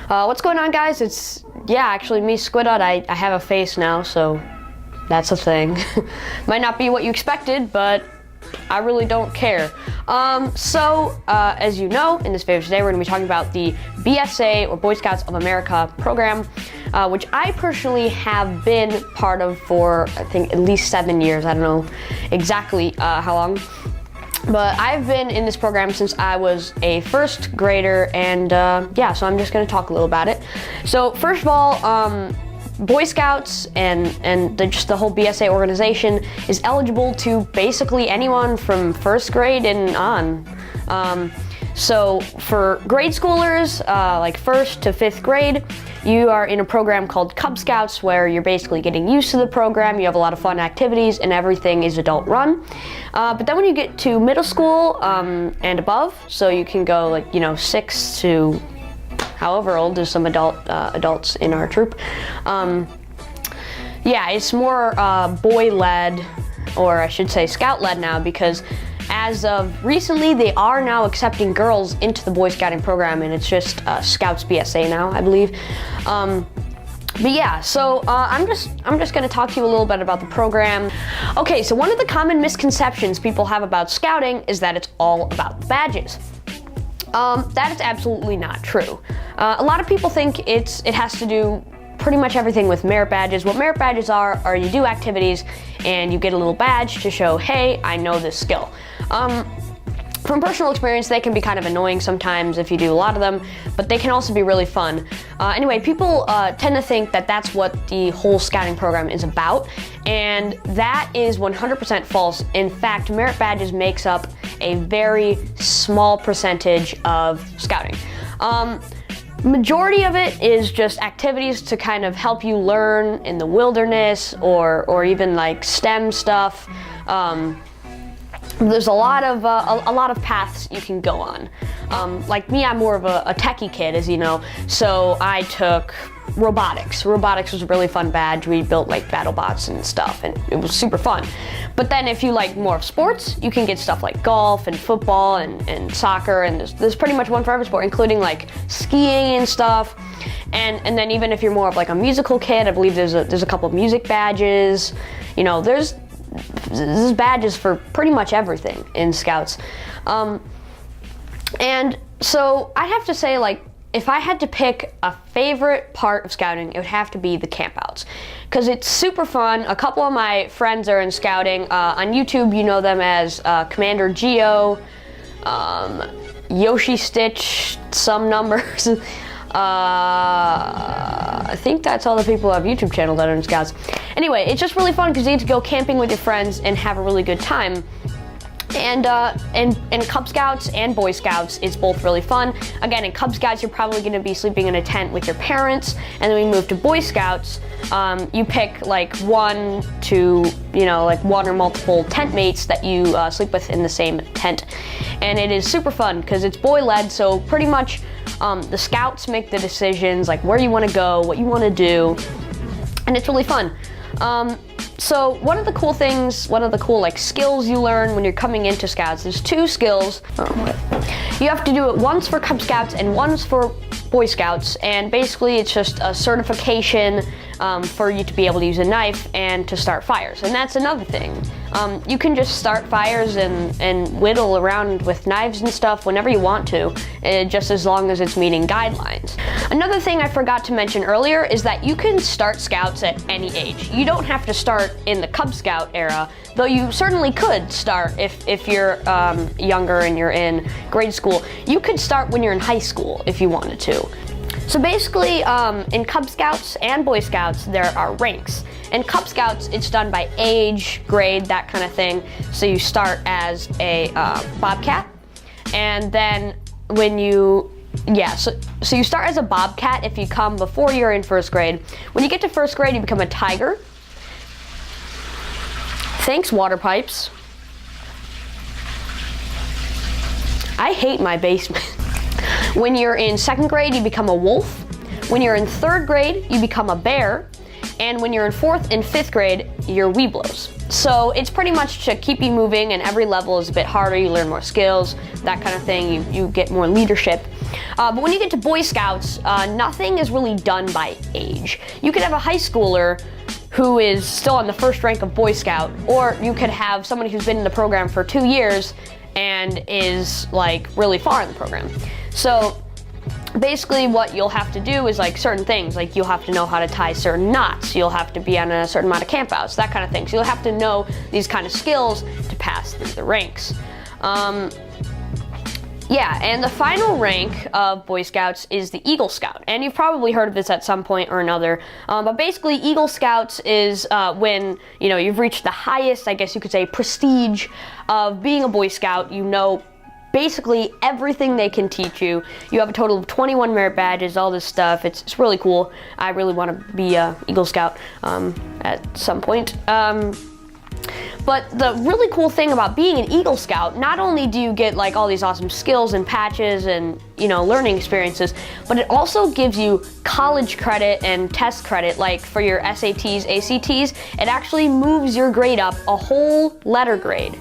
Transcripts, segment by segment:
What's going on, guys? Actually me, Squidot. I have a face now, so that's a thing. Might not be what you expected, but I really don't care. As you know, in this video today, we're going to be talking about the BSA, or Boy Scouts of America program, which I personally have been part of for, I think, at least 7 years. I don't know exactly how long. But I've been in this program since I was a first grader, and so I'm just going to talk a little about it. So first of all, Boy Scouts and just the whole BSA organization is eligible to basically anyone from first grade and on. So for grade schoolers, like first to fifth grade, you are in a program called Cub Scouts, where you're basically getting used to the program. You have a lot of fun activities, and everything is adult run. But then when you get to middle school and above, so you can go 6 to however old. There's some adults in our troop. It's more boy-led, or I should say scout-led now, because as of recently, they are now accepting girls into the Boy Scouting program, and it's just Scouts BSA now, I believe. I'm just going to talk to you a little bit about the program. Okay, so one of the common misconceptions people have about scouting is that it's all about the badges. That is absolutely not true. A lot of people think it has to do pretty much everything with merit badges. What merit badges are you do activities and you get a little badge to show, hey, I know this skill. From personal experience, they can be kind of annoying sometimes if you do a lot of them, but they can also be really fun. Anyway, people tend to think that that's what the whole scouting program is about, and that is 100% false. In fact, merit badges makes up a very small percentage of scouting. Majority of it is just activities to kind of help you learn in the wilderness, or even like STEM stuff. There's a lot of paths you can go on. Like me, I'm more of a techie kid, as you know, so I took robotics. Robotics was a really fun badge. We built like battle bots and stuff, and it was super fun. But then if you like more of sports, you can get stuff like golf and football and soccer, and there's pretty much one for every sport, including like skiing and stuff. And then even if you're more of like a musical kid, I believe there's a couple of music badges. There's badges for pretty much everything in Scouts. And so I have to say, like, if I had to pick a favorite part of scouting, it would have to be the campouts, because it's super fun. A couple of my friends are in scouting. On YouTube, you know them as Commander Geo, Yoshi Stitch, some numbers. I think that's all the people who have YouTube channels that are in Scouts. Anyway, it's just really fun because you get to go camping with your friends and have a really good time. And Cub Scouts and Boy Scouts, it's both really fun. Again, in Cub Scouts, you're probably going to be sleeping in a tent with your parents, and then we move to Boy Scouts. You pick like one or multiple tent mates that you sleep with in the same tent, and it is super fun because it's boy-led. So pretty much, the Scouts make the decisions, like where you want to go, what you want to do, and it's really fun. So one of the cool skills you learn when you're coming into Scouts is 2 skills. You have to do it once for Cub Scouts and once for Boy Scouts, and basically it's just a certification for you to be able to use a knife and to start fires. And that's another thing. You can just start fires and whittle around with knives and stuff whenever you want to, just as long as it's meeting guidelines. Another thing I forgot to mention earlier is that you can start Scouts at any age. You don't have to start in the Cub Scout era, though you certainly could start if you're younger and you're in grade school. You could start when you're in high school if you wanted to. So basically, in Cub Scouts and Boy Scouts, there are ranks. In Cub Scouts, it's done by age, grade, that kind of thing. So you start as a Bobcat, and then when you so you start as a Bobcat if you come before you're in first grade. When you get to first grade, you become a Tiger. Thanks, water pipes. I hate my basement. When you're in second grade, you become a wolf. When you're in third grade, you become a bear. And when you're in fourth and fifth grade, you're Weeblos. So it's pretty much to keep you moving, and every level is a bit harder. You learn more skills, that kind of thing. You get more leadership. But when you get to Boy Scouts, nothing is really done by age. You could have a high schooler who is still on the first rank of Boy Scout, or you could have somebody who's been in the program for 2 years and is like really far in the program. So basically what you'll have to do is like certain things, like you'll have to know how to tie certain knots, you'll have to be on a certain amount of campouts, that kind of thing. So you'll have to know these kind of skills to pass through the ranks. Yeah, and the final rank of Boy Scouts is the Eagle Scout. And you've probably heard of this at some point or another. But basically, Eagle Scouts is when, you know, you've reached the highest, I guess you could say, prestige of being a Boy Scout. You know basically everything they can teach you. You have a total of 21 merit badges, all this stuff. It's really cool. I really want to be a Eagle Scout at some point. But the really cool thing about being an Eagle Scout, not only do you get like all these awesome skills and patches and, you know, learning experiences, but it also gives you college credit and test credit, like for your SATs, ACTs. It actually moves your grade up a whole letter grade.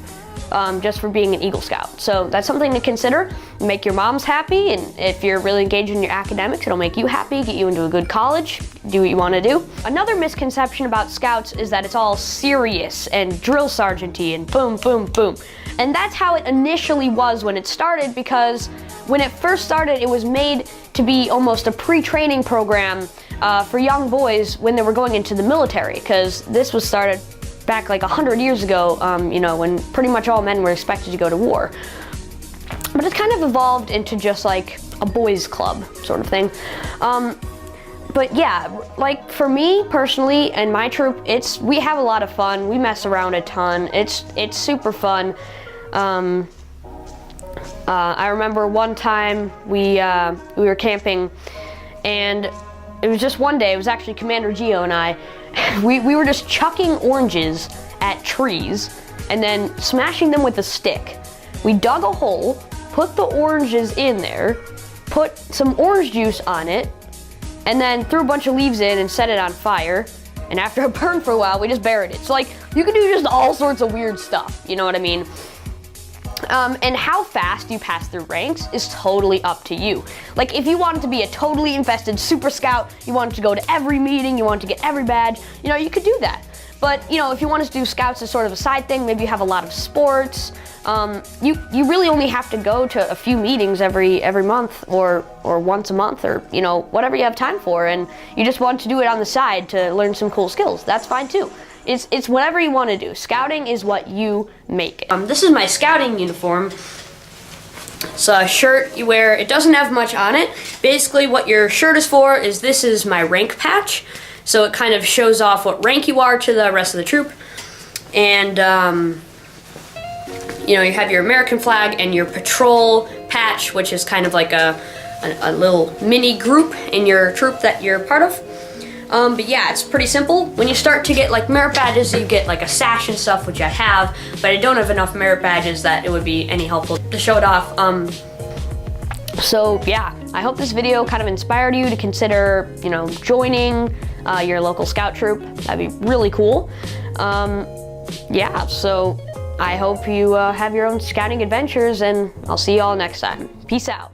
Just for being an Eagle Scout. So that's something to consider. Make your moms happy, and if you're really engaged in your academics, it'll make you happy, get you into a good college, do what you want to do. Another misconception about Scouts is that it's all serious and drill sergeant-y and boom, boom, boom. And that's how it initially was when it started, because when it first started, it was made to be almost a pre-training program for young boys when they were going into the military, because this was started back like 100 years ago, you know, when pretty much all men were expected to go to war. But it's kind of evolved into just like a boys' club sort of thing. But yeah, like for me personally and my troop, we have a lot of fun. We mess around a ton. It's super fun. I remember one time we were camping, and it was just one day. It was actually Commander Geo and I. We were just chucking oranges at trees and then smashing them with a stick. We dug a hole, put the oranges in there, put some orange juice on it, and then threw a bunch of leaves in and set it on fire. And after it burned for a while, we just buried it. So like, you can do just all sorts of weird stuff, you know what I mean? And how fast you pass through ranks is totally up to you. Like if you wanted to be a totally invested super scout, you wanted to go to every meeting, you wanted to get every badge, you know, you could do that. But, you know, if you wanted to do scouts as sort of a side thing, maybe you have a lot of sports, you really only have to go to a few meetings every month or once a month, or, you know, whatever you have time for, and you just want to do it on the side to learn some cool skills. That's fine too. It's whatever you want to do. Scouting is what you make. This is my scouting uniform. It's a shirt you wear. It doesn't have much on it. Basically what your shirt is for is, this is my rank patch. So it kind of shows off what rank you are to the rest of the troop. And you know, you have your American flag and your patrol patch, which is kind of like a little mini group in your troop that you're part of. But yeah, it's pretty simple. When you start to get like merit badges, you get like a sash and stuff, which I have, but I don't have enough merit badges that it would be any helpful to show it off. So yeah, I hope this video kind of inspired you to consider, you know, joining your local scout troop. That'd be really cool. Yeah, so I hope you have your own scouting adventures, and I'll see you all next time. Peace out.